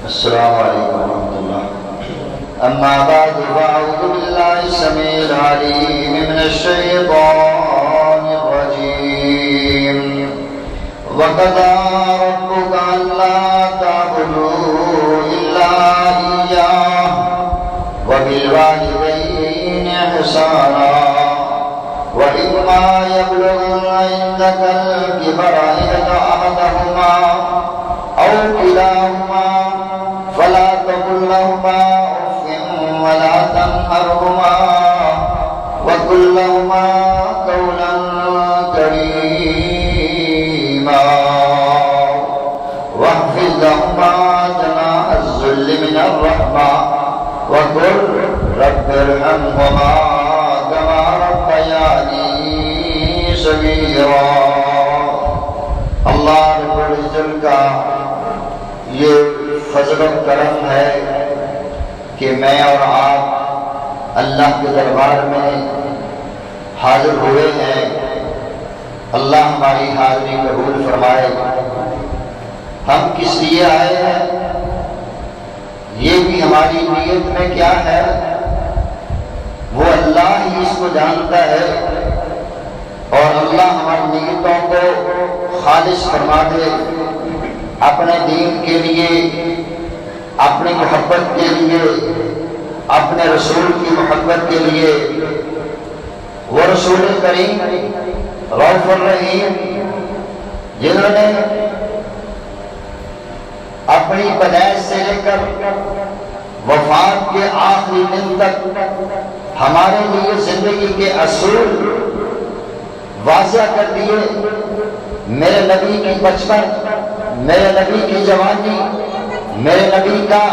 السلام علیکم ورحمۃ اللہ. اما بعد فاعوذ باللہ السمیع العلیم من الشیطان الرجیم. وقضى ربك ألا تعبدوا إلا إياه وبالوالدين إحسانا وإما يبلغن عندك الكبر أحدهما أو كلاهما فلا تقل لهما أف ولا تنهرهما وقل لهما قولا كريما واخفض لهما جناح الذل من الرحمة وقل رب ارحمهما كما ربياني صغيرا. اللہ رب العزت کا یہ فضل و کرم ہے کہ میں اور آپ اللہ کے دربار میں حاضر ہوئے ہیں. اللہ ہماری حاضری قبول فرمائے. ہم کس لیے آئے ہیں یہ بھی ہماری نیت میں کیا ہے وہ اللہ ہی اس کو جانتا ہے، اور اللہ ہماری نیتوں کو خالص فرما دے اپنے دین کے لیے، اپنی محبت کے لیے، اپنے رسول کی محبت کے لیے. وہ رسول کریم رؤوف الرحیم جنہوں نے اپنی پیدائش سے لے کر وفات کے آخری دن تک ہمارے لیے زندگی کے اصول واضح کر دیے. میرے نبی کی بچپن، میرے نبی کی جوانی، میرے نبی کا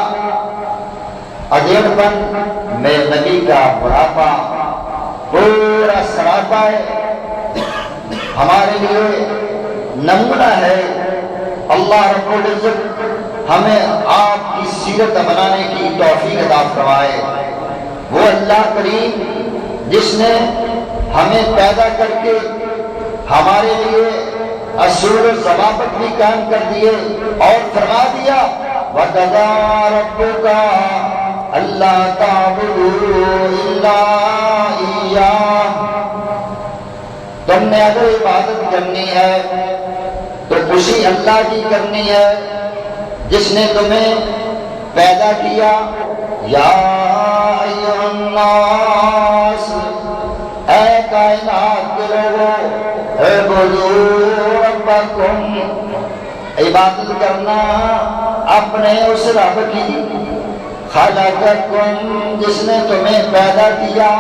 ادھیڑ پن، میرے نبی کا بڑھاپا، پورا سراپا ہے ہمارے لیے نمونہ ہے. اللہ رب العزت ہمیں آپ کی سیرت بنانے کی توفیق عطا فرمائے. وہ اللہ کریم جس نے ہمیں پیدا کر کے ہمارے لیے اصول و ضوابط بھی قائم کر دیے اور فرما دیا وَقَضَىٰ رَبُّكَ أَلَّا تَعْبُدُوا إِلَّا إِيَّاهُ. تم نے اگر عبادت کرنی ہے تو اسی اللہ کی کرنی ہے جس نے تمہیں پیدا کیا. یا ایھا الناس، اے کائنات کے لوگوں، اعبدوا ربکم، عبادت کرنا اپنے اس رب کی، خلقکم، جس نے تمہیں پیدا کیا،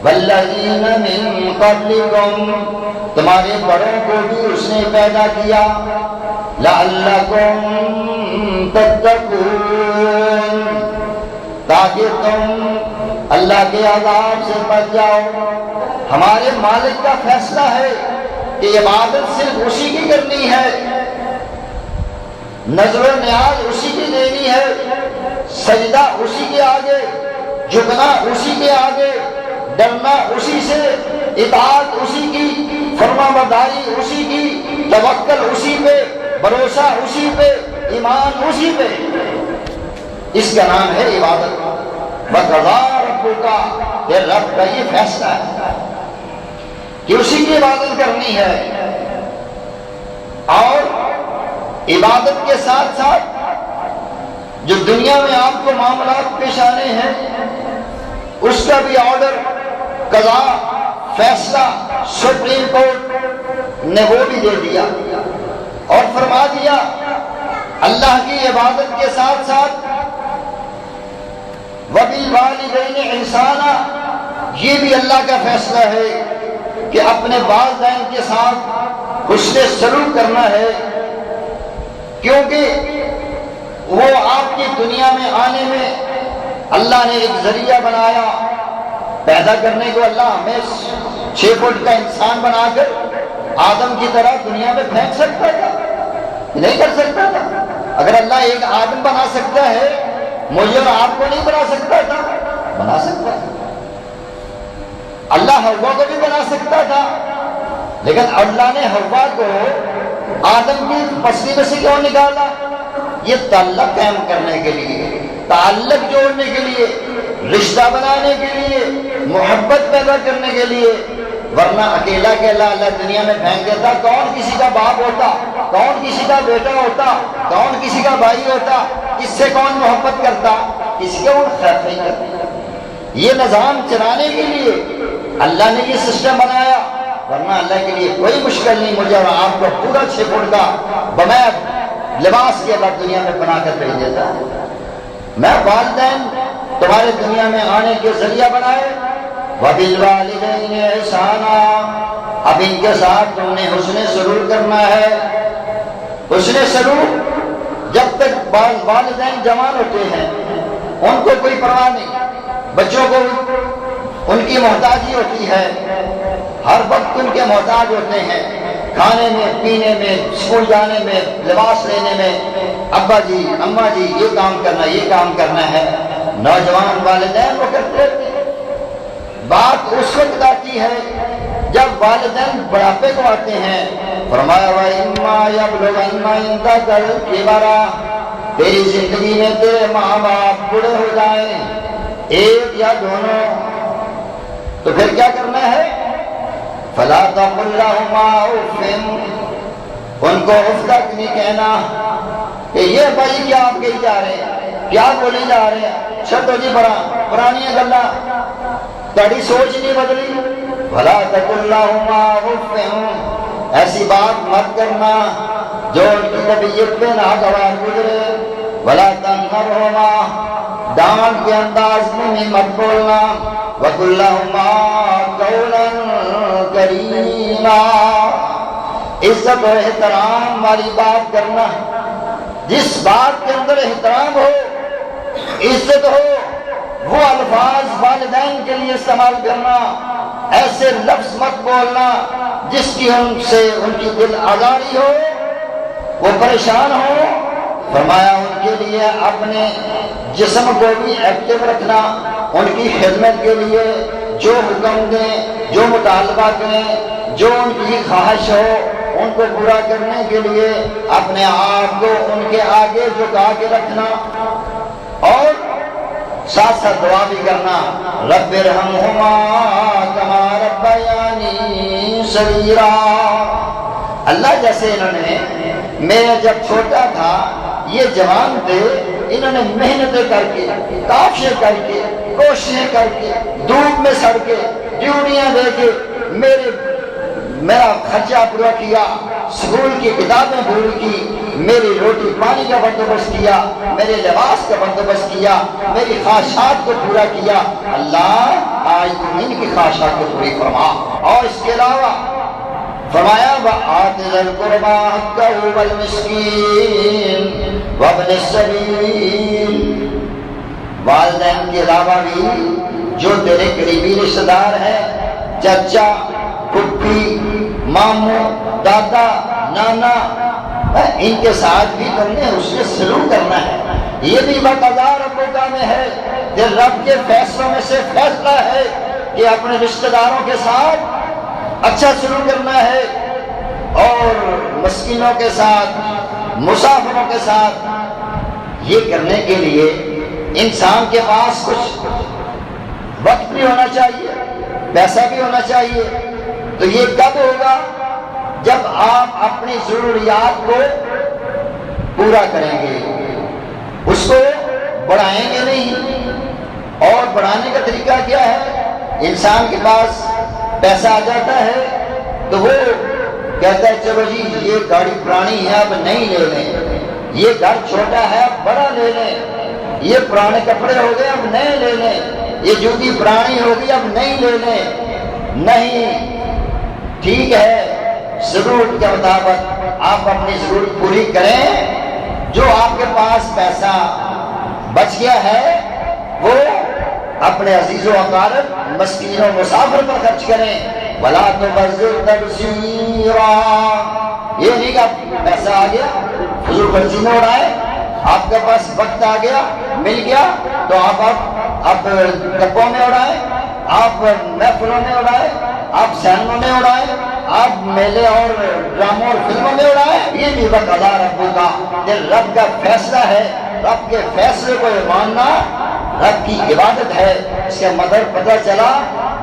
والذین من قبلکم، تمہارے بڑوں کو بھی اس نے پیدا کیا، لعلکم تتقون، تاکہ تم اللہ کے عذاب سے بچ جاؤ. ہمارے مالک کا فیصلہ ہے کہ عبادت صرف اسی کی کرنی ہے، نظر و نیاز اسی کی دینی ہے، سجدہ اسی کے آگے، جھکنا اسی کے آگے، ڈرنا اسی سے، اطاعت اسی کی، فرما برداری اسی کی، توکل اسی پہ، بھروسہ اسی پہ، ایمان اسی پہ. اس کا نام ہے عبادت. وَقَضَىٰ رَبُّكَ، یہ رب کا یہ فیصلہ ہے کہ اسی کی عبادت کرنی ہے. اور عبادت کے ساتھ ساتھ جو دنیا میں آپ کو معاملات پیش آنے ہیں اس کا بھی آرڈر، قضا، فیصلہ سپریم کورٹ نے وہ بھی دے دیا اور فرما دیا اللہ کی عبادت کے ساتھ ساتھ وَبِالْوَالِدَيْنِ إِحْسَانًا، یہ بھی اللہ کا فیصلہ ہے کہ اپنے والدین کے ساتھ حسن سلوک کرنا ہے، کیونکہ وہ آپ کی دنیا میں آنے میں اللہ نے ایک ذریعہ بنایا. پیدا کرنے کو اللہ ہمیں 6 فٹ کا انسان بنا کر آدم کی طرح دنیا میں پھینک سکتا تھا؟ نہیں کر سکتا تھا. اگر اللہ ایک آدم بنا سکتا ہے، مجھے اور آپ کو نہیں بنا سکتا تھا؟ بنا سکتا تھا. اللہ حوا کو بھی بنا سکتا تھا، لیکن اللہ نے حوا کو آدم کی پسلی میں سے کیوں نکالا؟ یہ تعلق قائم کرنے کے لیے، تعلق جوڑنے کے لیے، رشتہ بنانے کے لیے، محبت پیدا کرنے کے لیے، ورنہ اکیلا اکیلا اللہ دنیا میں پھینک دیتا، کون کسی کا باپ ہوتا، کون کسی کا بیٹا ہوتا، کون کسی کا بھائی ہوتا، کس سے کون محبت کرتا، کس کے کون خیر نہیں کرتا۔ یہ نظام چلانے کے لیے اللہ نے یہ سسٹم بنایا، ورنہ اللہ کے لیے کوئی مشکل نہیں مجھے اور آپ کو پورا 6 فٹ کا بغیر لباس کے اللہ دنیا میں بنا کر بھیج دیتا ہے۔ میں والدین تمہارے دنیا میں آنے کے ذریعہ بنائے، وَبِالْوَالِدَيْنِ إِحْسَانًا، اب ان کے ساتھ تم نے حسن سلوک کرنا ہے۔ حسن سلوک جب تک والدین جوان ہوتے ہیں ان کو کوئی پرواہ نہیں، بچوں کو ان کی محتاجی ہوتی ہے، ہر وقت ان کے محتاج ہوتے ہیں، کھانے میں، پینے میں، اسکول جانے میں، لباس لینے میں، ابا جی اماں جی یہ کام کرنا، یہ کام کرنا ہے۔ نوجوان والدین وہ کرتے ہیں۔ بات اس وقت آتی ہے جب والدین بڑھاپے کو آتے ہیں، فرمایا وَإِمَّا يَبْلُغَنَّ عِندَكَ الْكِبَرَ، تیری زندگی میں تیرے ماں باپ بوڑھے ہو جائیں، ایک یا دونوں، تو پھر کیا کرنا ہے؟ فَلَا تَقُلْ لَهُمَا أُفٍّ، ان کو اف تک نہیں کہنا کہ یہ بھائی کیا آپ کہی جا رہے ہیں، کیا بولی جا رہے ہیں، چھٹو جی پرانی گلا، تیری سوچ نہیں بدلی۔ بھلا تَقُلْ أُفٍّ، ایسی بات مت کرنا جو ان کی طبیعت پہ ناگوار گزرے۔ بھلا تَنْهَرْهُمَا، ڈانٹ کے انداز میں نہیں مت بولنا۔ وَقُلْ لَهُمَا قَوْلًا كَرِيمًا، عزت و احترام والی بات کرنا، جس بات کے اندر احترام ہو، عزت ہو، وہ الفاظ والدین کے لیے استعمال کرنا۔ ایسے لفظ مت بولنا جس کی ان سے ان کی دل آزاری ہو، وہ پریشان ہو۔ فرمایا ان کے لیے اپنے جسم کو بھی ایکٹیو رکھنا، ان کی خدمت کے لیے جو حکم دیں، جو مطالبہ کریں، جو ان کی خواہش ہو ان کو پورا کرنے کے لیے اپنے آپ کو ان کے آگے جھکا کے رکھنا، اور ساتھ ساتھ دعا بھی کرنا، رب ارحمہما کما ربیانی صغیرا۔ اللہ جیسے انہوں نے، میں جب چھوٹا تھا یہ جوان تھے، انہوں نے محنتیں کر کے، کافشیں کر کے، کوششیں کر کے، دھوپ میں سڑ کے، ڈیوٹیاں دے کے میرا خرچہ پورا کیا، اسکول کی کتابیں پوری کی، میری روٹی پانی کا بندوبست کیا، میرے لباس کا بندوبست کیا، میری خواہشات کو پورا کیا۔ اللہ آج تم ان کی خواہشات کو پوری فرما۔ اور اس کے علاوہ فرمایا وَآتِ ذَا الْقُرْبَىٰ حَقَّهُ وَالْمِسْكِينَ وَابْنِ السَّبِيلِ، والدین کے علاوہ بھی جو تیرے قریبی رشتہ دار ہیں، چچا، پھپھی، ماموں، دادا، نانا، ان کے ساتھ بھی تم نے اس سے سلوک کرنا ہے۔ یہ بھی بقضاء ربک میں ہے کہ رب کے فیصلوں میں سے فیصلہ ہے کہ اپنے رشتہ داروں کے ساتھ اچھا سلوک کرنا ہے، اور مسکینوں کے ساتھ، مسافروں کے ساتھ۔ یہ کرنے کے لیے انسان کے پاس کچھ وقت بھی ہونا چاہیے، پیسہ بھی ہونا چاہیے۔ تو یہ کب ہوگا؟ جب آپ اپنی ضروریات کو پورا کریں گے، اس کو بڑھائیں گے نہیں۔ اور بڑھانے کا طریقہ کیا ہے؟ انسان کے پاس پیسہ آ جاتا ہے تو وہ کہتا ہے چلو جی یہ گاڑی پرانی ہے اب نہیں لے لیں، یہ گھر چھوٹا ہے اب بڑا لے لیں، یہ پرانے کپڑے ہو گئے اب نئے لے لیں، یہ جوتی پرانی ہو گئی اب نہیں لے لیں۔ نہیں، ٹھیک ہے، ضرورت کے مطابق آپ اپنی ضرورت پوری کریں، جو آپ کے پاس پیسہ بچ گیا ہے وہ اپنے عزیز و اقارب، مسکین و مسافر پر خرچ کریں۔ وَلَا تُبَذِّرْ تَبْذِيرًا، یہ نہیں کہ پیسہ آ گیا فضول خرچی میں اڑائے، آپ کے پاس وقت آ گیا مل گیا تو آپ ڈبوں میں اڑائیں، آپ محفلوں میں اڑائیں، آپ سینموں میں اڑائیں، اب میلے اور ڈراموں اور فلموں میں اڑائے، یہ بھی وقضا ربک کا، یہ رب کا فیصلہ ہے، رب کے فیصلے کو ماننا رب کی عبادت ہے۔ اس کا مطلب پتہ چلا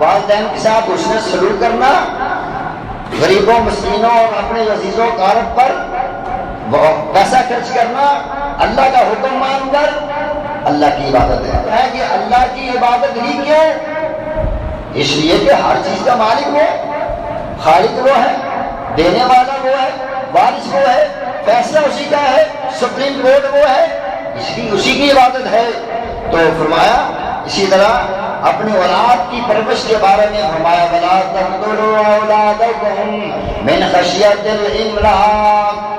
والدین کے ساتھ اس نے سلوک کرنا، غریبوں مسکینوں اور اپنے عزیزوں کارب پر پیسہ خرچ کرنا اللہ کا حکم مان کر اللہ کی عبادت ہے کہ اللہ کی عبادت ہی کیوں؟ اس لیے کہ ہر چیز کا مالک وہ، خالق وہ ہے، دینے والا وہ ہے، وارث وہ ہے، فیصلہ اسی کا ہے، سپریم کورٹ وہ ہے، اسی کی عبادت ہے۔ تو فرمایا اسی طرح اپنی اولاد کی پرورش کے بارے میں فرمایا وَلَا تَقْتُلُوا أَوْلَادَكُمْ مِنْ خَشْيَةِ الْإِمْلَاقِ،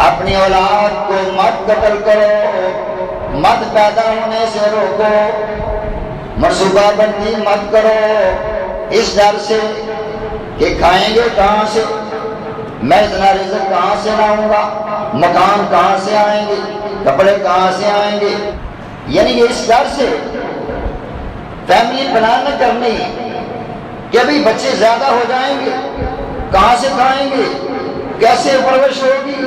اپنی اولاد کو مت قتل کرو، مت پیدا ہونے سے روکو، منصوبہ بندی مت کرو اس ڈر سے کہ کھائیں گے کہاں سے، میں اتنا رزق کہاں سے لاؤں گا، مکان کہاں سے آئیں گے، کپڑے کہاں سے آئیں گے، یعنی کہ اس ڈر سے فیملی پلان نہ کرنی کہ ابھی بچے زیادہ ہو جائیں گے، کہاں سے کھائیں گے، کیسے پرورش ہوگی۔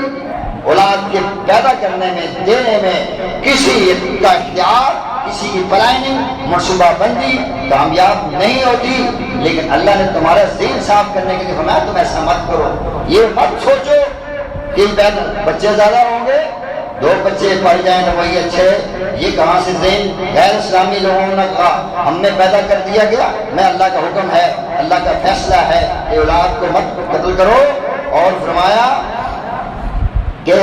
اولاد کے پیدا کرنے میں، دینے میں کسی کا اختیار، کسی کی پلاننگ، منصوبہ بندی کامیاب نہیں ہوتی، لیکن اللہ نے تمہارا ذہن صاف کرنے کے لیے فرمایا تم ایسا مت کرو، یہ مت سوچو کہ بچے زیادہ ہوں گے، 2 بچے پڑ جائیں تو وہی اچھے، یہ کہاں سے ذہن غیر اسلامی لوگوں نے کہا ہم نے پیدا کر دیا گیا، میں اللہ کا حکم ہے، اللہ کا فیصلہ ہے کہ اولاد کو مت قتل کرو۔ اور فرمایا کہ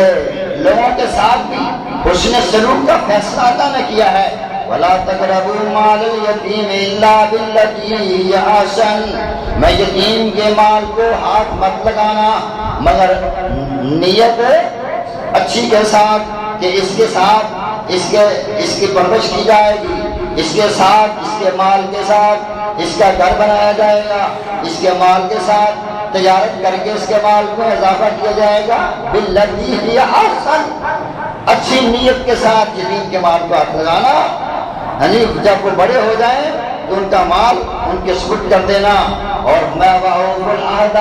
لوگوں کے ساتھ بھی حسن سلوک کا فیصلہ عطا نہ کیا ہے وَلَا تَقْرَبُوا مَالَ الْيَتِيمِ إِلَّا بِالَّتِي هِيَ أَحْسَنُ، میں یتیم کے مال کو ہاتھ مت لگانا مگر نیت اچھی کے ساتھ کہ اس کے ساتھ اس کی پرورش کی جائے گی، اس کے ساتھ اس کے مال کے ساتھ اس کا گھر بنایا جائے گا، اس کے مال کے ساتھ تجارت کر کے اس کے مال کو اضافہ کیا جائے گا، باللتی ہی احسن، اچھی نیت کے ساتھ یتیم کے مال کو ہاتھ لگانا، یعنی جب وہ بڑے ہو جائیں تو ان کا مال ان کے سپرد کر دینا، اور میں وَأَوْفُوا الْعَهْدَ،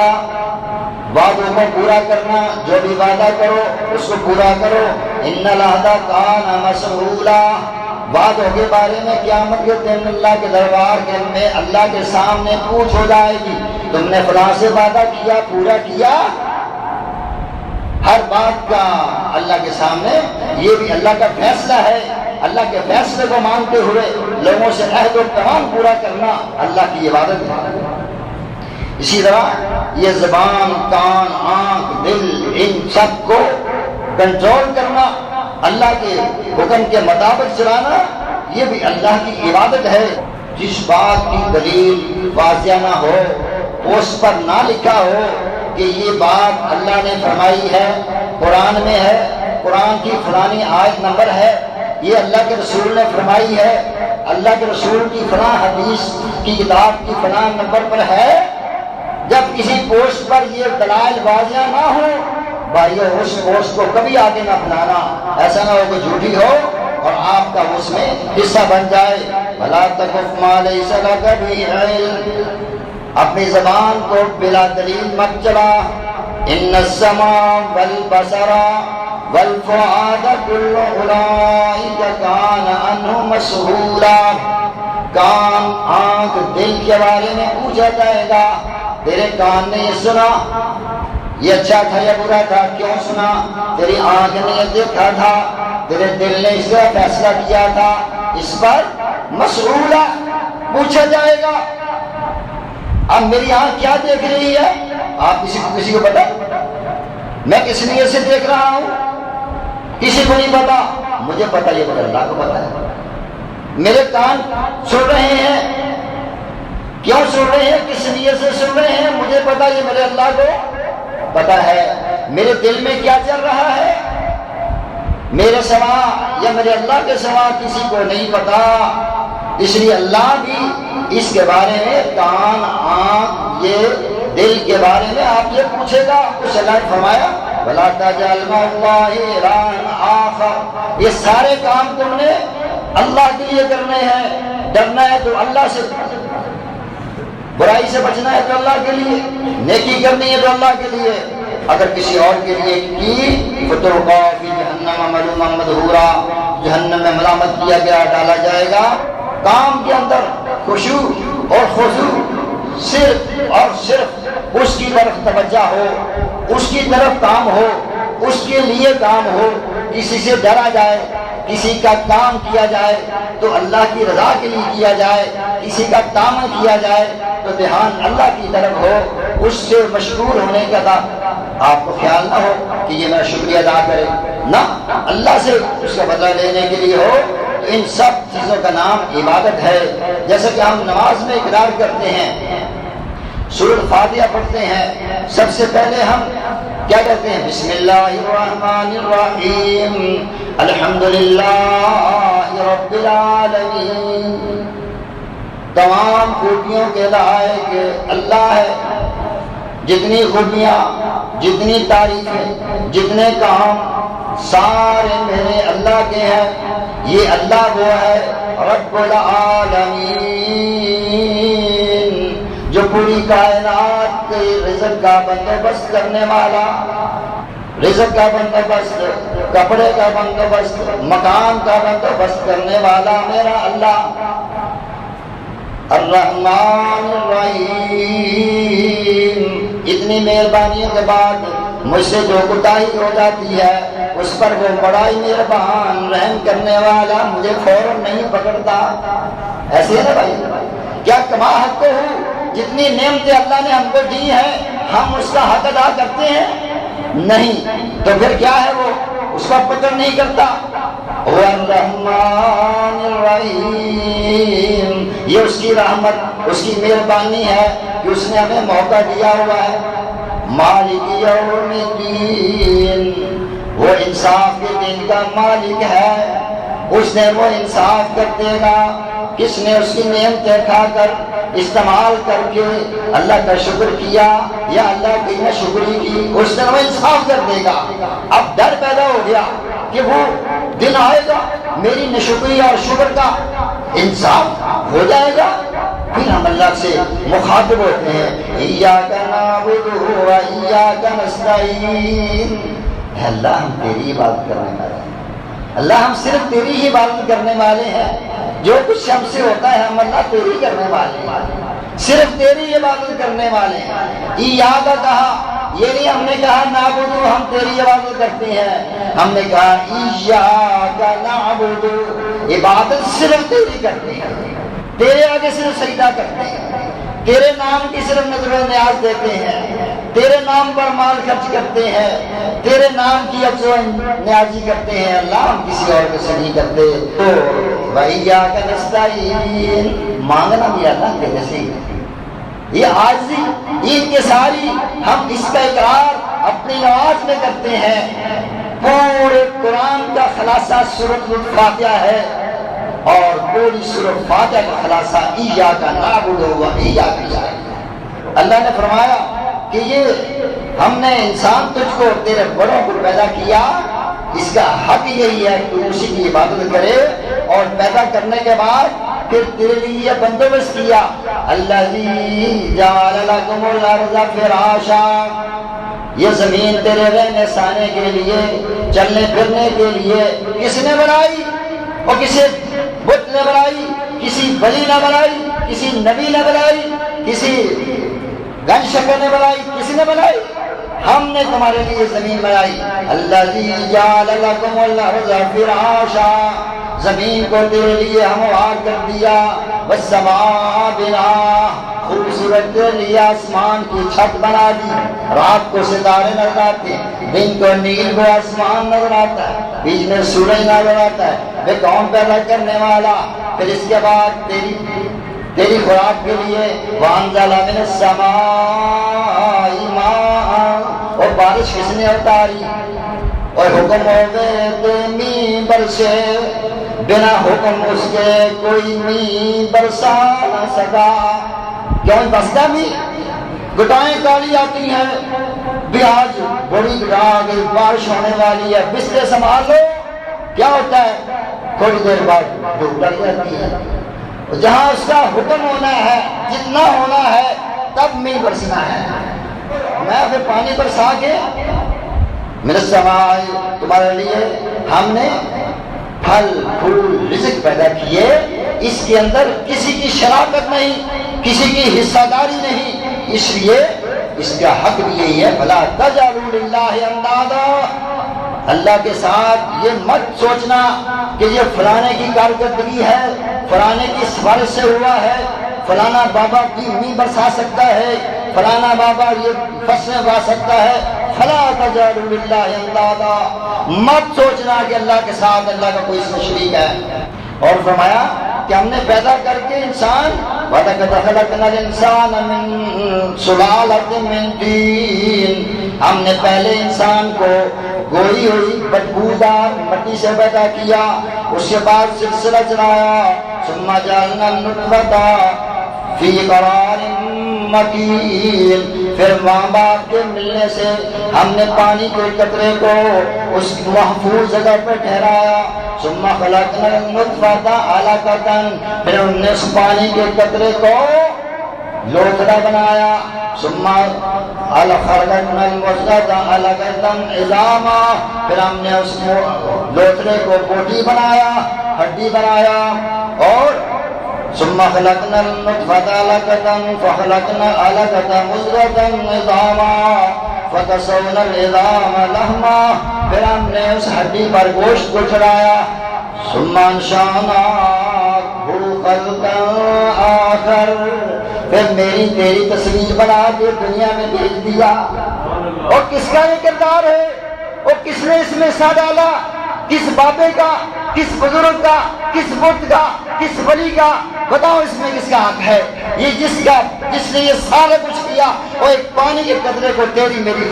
وعدوں کو پورا کرنا، جو بھی وعدہ کرو اس کو پورا کرو، إِنَّ الْعَهْدَ كَانَ مَسْئُولًا، وعدوں کے بارے میں قیامت کے دن اللہ کے دربار میں اللہ کے سامنے پوچھ ہو جائے گی تم نے فلاں سے وعدہ کیا، پورا کیا، ہر بات کا اللہ کے سامنے، یہ بھی اللہ کا فیصلہ ہے، اللہ کے فیصلے کو مانتے ہوئے لوگوں سے عہد و پیمان پورا کرنا اللہ کی عبادت ہے۔ اسی طرح یہ زبان، کان، آنکھ، دل، ان سب کو کنٹرول کرنا، اللہ کے حکم کے مطابق چلانا، یہ بھی اللہ کی عبادت ہے۔ جس بات کی دلیل واضح نہ ہو، اس پر نہ لکھا ہو کہ یہ بات اللہ نے فرمائی ہے، قرآن میں ہے، قرآن کی فلانی آیت نمبر ہے، یہ اللہ کے رسول نے فرمائی ہے، اللہ کے رسول کی فلاں حدیث کی کتاب کی فلاں نمبر پر ہے، جب کسی پوسٹ پر یہ دلائل واضح نہ ہو بھائیو اس پوسٹ کو کبھی آگے نہ بنانا، ایسا نہ ہو کہ جھوٹی ہو اور آپ کا اس میں حصہ بن جائے۔ وَلَا تَقْفُ مَا لَيْسَ لَكَ بِهِ عِلْمٌ، اپنی زبان کو بلا دلیل مت چلا۔ إِنَّ السَّمْعَ وَالْبَصَرَ وَالْفُؤَادَ كُلُّ أُولَئِكَ كَانَ عَنْهُ مَسْئُولًا، کان، آنکھ، دل کے بارے میں پوچھا جائے گا، تیرے کان نے یہ سنا، یہ اچھا تھا یا برا تھا، کیوں سنا، تیری آنکھ نے یہ دیکھا تھا، تیرے دل نے اس کا فیصلہ کیا تھا، اس پر مسئولہ پوچھا جائے گا۔ اب میری آنکھ کیا دیکھ رہی ہے، آپ کسی کو پتا؟ میں کس نیت سے دیکھ رہا ہوں، کسی کو نہیں پتا، مجھے پتا، یہ بتا اللہ کو پتا ہے۔ میرے کان سن رہے ہیں، کیوں سن رہے ہیں، کس نیت سے سن رہے ہیں، مجھے پتا، یہ میرے اللہ کو پتا ہے۔ میرے دل میں کیا چل رہا ہے، میرے سوا یا میرے اللہ کے سوا کسی کو نہیں پتا، اس لیے اللہ بھی اس کے بارے میں، کان، آنکھ، یہ دل کے بارے میں آپ یہ پوچھے گا۔ کچھ اللہ نے فرمایا وَلَا تَجْعَلْ مَعَ اللَّهِ إِلَٰهًا آخَرَ، یہ سارے کام تم نے اللہ کے لیے کرنے ہیں، ڈرنا ہے تو اللہ سے، برائی سے بچنا ہے تو اللہ کے لیے، نیکی کرنی ہے تو اللہ کے لیے، اگر کسی اور کے لیے کی فتلقا فی جہنم ملوما مدحورا، جہنم میں ملامت کیا گیا، ڈالا جائے گا۔ کام کے اندر خشوع اور خضوع، صرف اور صرف اس کی طرف توجہ ہو، اس کی طرف کام ہو، اس کے لیے کام ہو، کسی سے ڈرا جائے، کسی کا کام کیا جائے تو اللہ کی رضا کے لیے کیا جائے، کسی کا دامن کیا جائے تو دھیان اللہ کی طرف ہو، اس سے مشغول ہونے کا تھا آپ کو خیال نہ ہو کہ یہ میرا شکریہ ادا کرے، نہ، اللہ سے اس کا بدلہ لینے کے لیے ہو۔ تو ان سب چیزوں کا نام عبادت ہے۔ جیسے کہ ہم نماز میں اقرار کرتے ہیں، سورۃ فاتحہ پڑھتے ہیں، سب سے پہلے ہم کیا کہتے ہیں؟ بسم اللہ الرحمن الرحیم، الحمدللہ رب العالمین۔ تمام خوبیوں کے لائق اللہ ہے، جتنی خوبیاں، جتنی تعریفیں، جتنے کام سارے میرے اللہ کے ہیں۔ یہ اللہ وہ ہے رب العالمین جو پوری کائنات کے رزق کا بندوبست کرنے والا، رزق کا بندوبست، کپڑے کا بندوبست، مکان کا بندوبست کرنے والا میرا اللہ۔ الرحمن الرحیم، اتنی مہربانیوں کے بعد مجھ سے جو کوتاہی ہو جاتی ہے اس پر وہ بڑا ہی مہربان رحم کرنے والا مجھے فوراً نہیں پکڑتا۔ ایسے ہے نا بھائی؟ کیا کما حق کو ہوں؟ جتنی نعمتیں اللہ نے ہم کو دی ہیں ہم اس کا حق ادا کرتے ہیں؟ نہیں، تو پھر کیا ہے وہ اس کا پکڑ نہیں کرتا۔ الرحمن الرحیم، یہ اس کی رحمت، اس کی مہربانی ہے کہ اس نے ہمیں موقع دیا ہوا ہے۔ مالک یوم الدین، وہ انصاف کے دن کا مالک ہے، اس نے وہ انصاف کر دے گا۔ کس نے اس کی نعمتیں کھا کر استعمال کر کے اللہ کا شکر کیا یا اللہ کی ناشکری کی، اس دن وہ انصاف کر دے گا۔ اب ڈر پیدا ہو گیا کہ وہ دن آئے گا میری ناشکری اور شکر کا انصاف ہو جائے گا، پھر ہم اللہ سے مخاطب ہوتے ہیں، ایاک نعبد و ایاک نستعین۔ اے اللہ ہم تیری عبادت کرنے والے ہیں، اللہ ہم صرف تیری ہی عبادت کرنے والے ہیں، جو کچھ ہم سے ہوتا ہے ہم اللہ تیری کرنے والے ہیں، صرف تیری عبادت کرنے والے ہیں۔ ایاک کہا، یہ نہیں ہم نے کہا نعبد، ہم تیری عبادت کرتے ہیں، ہم نے کہا ایاک نعبد، عبادت صرف تیری کرتے ہیں، تیرے آگے صرف سجدہ کرتے ہیں، تیرے نام کی صرف نظر و نیاز دیتے ہیں، تیرے نام پر مال خرچ کرتے ہیں، تیرے نام کی افز و نیازی کرتے ہیں، اللہ ہم کسی اور سے نہیں کرتے۔ تو وَإِيَّاكَ نَسْتَعِينُ، مانگنا بھی اللہ کے جیسے ہی ہے، یہ عاجزی، انکساری، ہم اس کا اقرار اپنی نماز میں کرتے ہیں۔ پورے قرآن کا خلاصہ سورۃ الفاتحہ ہے اور پوری سورۃ فاتحہ کا خلاصہ ایاک نعبد و ایاک نستعین۔ اللہ نے فرمایا کہ یہ ہم نے انسان تجھ کو تیرے بڑوں کو پیدا کیا، اس کا حق یہی ہے کہ اسی کی عبادت کرے، اور پیدا کرنے کے بعد پھر تیرے لیے یہ بندوبست کیا، الذی جعل لکم الارض فراشا، یہ زمین تیرے رہنے سہنے کے لیے، چلنے پھرنے کے لیے کس نے بنائی؟ اور کسی بت نے بنائی، کسی ولی نے بنائی، کسی نبی نے بنائی، کسی گن شکر نے بنائی، کسی نے بنائی؟ ہم نے تمہارے لیے زمین بنائی۔ الذی جعل لکم الارض فراشا، زمین کو تیرے لیے ہموار کر دیا، والسماء بناء، خوبصورت تیرے لیے آسمان کی چھت بنا دی، رات کو ستارے نظر آتے ہیں، دن کو نیل کو آسمان نظر آتا ہے، بیچ میں سورج نظر آتا ہے، وہ کون پیدا کرنے والا؟ پھر اس کے بعد تیری خوراک کے لیے وَأَنزَلَ مِنَ السَّمَاءِ مَاءً، اور بارش کس نے اتاری؟ اور حکم ہو گئے تو می برسے، بنا حکم اس کے کوئی می برسا نہ سکا۔ کیوں بستا بھی؟ گٹائیں کالی آتی ہیں، بھی آج بڑی گٹا گئی، بارش ہونے والی ہے، بستر سنبھال لو، کیا ہوتا ہے؟ تھوڑی دیر بعد دھوپ لگ جاتی ہے، جہاں اس کا حکم ہونا ہے، جتنا ہونا ہے تب می برسنا ہے۔ میں پھر پانی برسا کے من السماء تمہارے لیے ہم نے پھل پھول رزق پیدا کیے، اس کے اندر کسی کی شراکت نہیں، کسی کی حصہ داری نہیں، اس لیے اس کا حق بھی یہی ہے فلا تجعلوا للہ اندادا، اللہ کے ساتھ یہ مت سوچنا کہ یہ فلانے کی کارکردگی ہے، فلانے کی سفارش سے ہوا ہے، فلانا بابا کی می برسا سکتا ہے، فلانا بابا یہ فصلیں اگا سکتا ہے، فلا تجعلوا للہ اندادا، مت سوچنا کہ اللہ کے ساتھ اللہ کا کوئی اس میں شریک ہے۔ اور فرمایا کہ ہم نے پیدا کر کے انسان وَلَقَدْ خَلَقْنَا الْإِنسَانَ مِنْ سُلَالَةٍ مِنْ طِينٍ، ہم نے پہلے انسان کو گوئی ہوئی بدبودار مٹی سے پیدا کیا، اس کے بعد سلسلہ چلایا، ثُمَّ جَعَلْنَا النُّطْفَةَ فِي قَرَارٍ مَكِينٍ، پھر ماں باپ کے ملنے سے ہم نے پانی کے قطرے کو اس محفوظ جگہ پہ ٹھہرایا، ثم خلقنا النطفة علقة، پھر ہم نے اس پانی کے قطرے کو لوتھڑا بنایا، ثم خلقنا المضغة علقة عظاما، پھر ہم نے اس لوتھڑے کو بوٹی بنایا، ہڈی بنایا، اور ثم خلقنا النطفة علقة فخلقنا العلقة مضغة عظاما فكسونا العظام لحما، پھر ہم نے اس ہڈی پر گوشت کو چڑھایا، ثم انشأناه خلقا آخر، پھر میری تیری تصویر بنا کے دنیا میں بھیج دیا۔ اور کس کا یہ کردار ہے؟ اور کس نے اس میں حصہ ڈالا؟ کس بابے کا، کس بزرگ کا، کس بت کا، کس ولی کا؟ بتاؤ اس میں کس کا حق ہے؟ یہ جس نے یہ سارا کچھ کیا، وہ ایک پانی کے قطرے کو تیری میری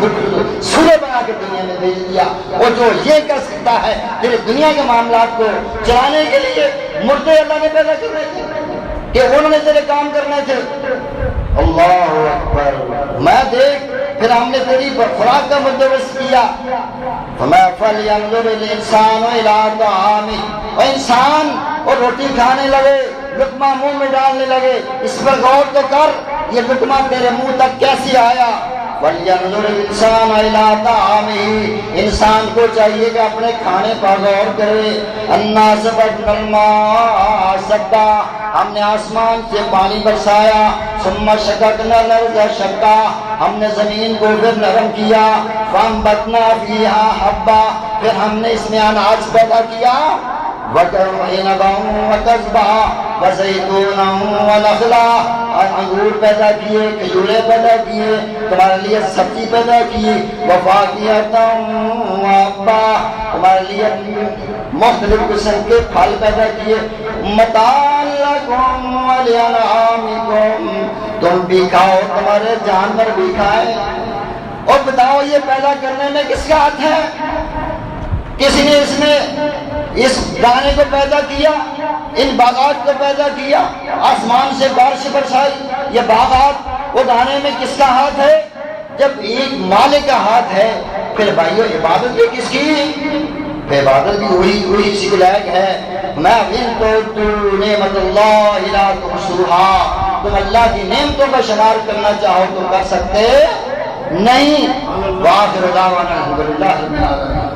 سورہ بنا کے دنیا میں بھیج دیا۔ وہ جو یہ کر سکتا ہے تیرے دنیا کے معاملات کو چلانے کے لیے، مردے اللہ نے پیدا کرنے تھے کہ انہوں نے تیرے کام کرنے تھے۔ اللہ اکبر، میں دیکھ پھر ہم نے تیری خوراک کا بندوبست کیا، فَلْيَنظُرِ الْإِنسَانُ إِلَىٰ طَعَامِهِ، اور انسان اور روٹی کھانے لگے، لقمہ منہ میں ڈالنے لگے، اس پر غور تو کر یہ لقمہ تیرے منہ تک کیسے آیا۔ وَلْيَنظُرِ الْإِنسَانُ إِلَىٰ طَعَامِهِ، انسان کو چاہیے کہ اپنے کھانے پر غور کرے۔ أَنَّا صَبَبْنَا الْمَاءَ صَبًّا، ہم نے آسمان سے پانی برسایا، ثُمَّ شَقَقْنَا الْأَرْضَ شَقًّا، ہم نے زمین کو پھر نرم کیا، فَأَنبَتْنَا فِيهَا حَبًّا، پھر ہم نے اس میں اناج پیدا کیا، وَعِنَبًا وَقَضْبًا وَزَيْتُونًا وَنَخْلًا، انگور پیدا کیے، کھجوریں پیدا کیے، تمہارے لیے سبزی پیدا کی، وَفَاكِهَةً وَأَبًّا، تمہارے لیے مختلف قسم کے پھل پیدا کیے، مَتَاعًا لَكُمْ وَلِأَنْعَامِكُمْ، تم بھی کھاؤ تمہارے جانور بھی کھائیں۔ اور بتاؤ یہ پیدا کرنے میں کس کا ہاتھ ہے؟ کسی نے اس میں اس دانے کو پیدا کیا، ان باغات کو پیدا کیا، آسمان سے بارش برسائی، یہ باغات وہ دانے میں کس کا ہاتھ ہے؟ جب ایک مالک کا ہاتھ ہے، پھر بھائیو عبادت بھی کس کی؟ عبادت بھی وہی اسی کے لائق ہے۔ میں نعمت اللہ لا تحصوها، تم اللہ کی نعمتوں کا شمار کرنا چاہو تو کر سکتے نہیں۔ وآخر دعوانا الحمدللہ رب العالمین۔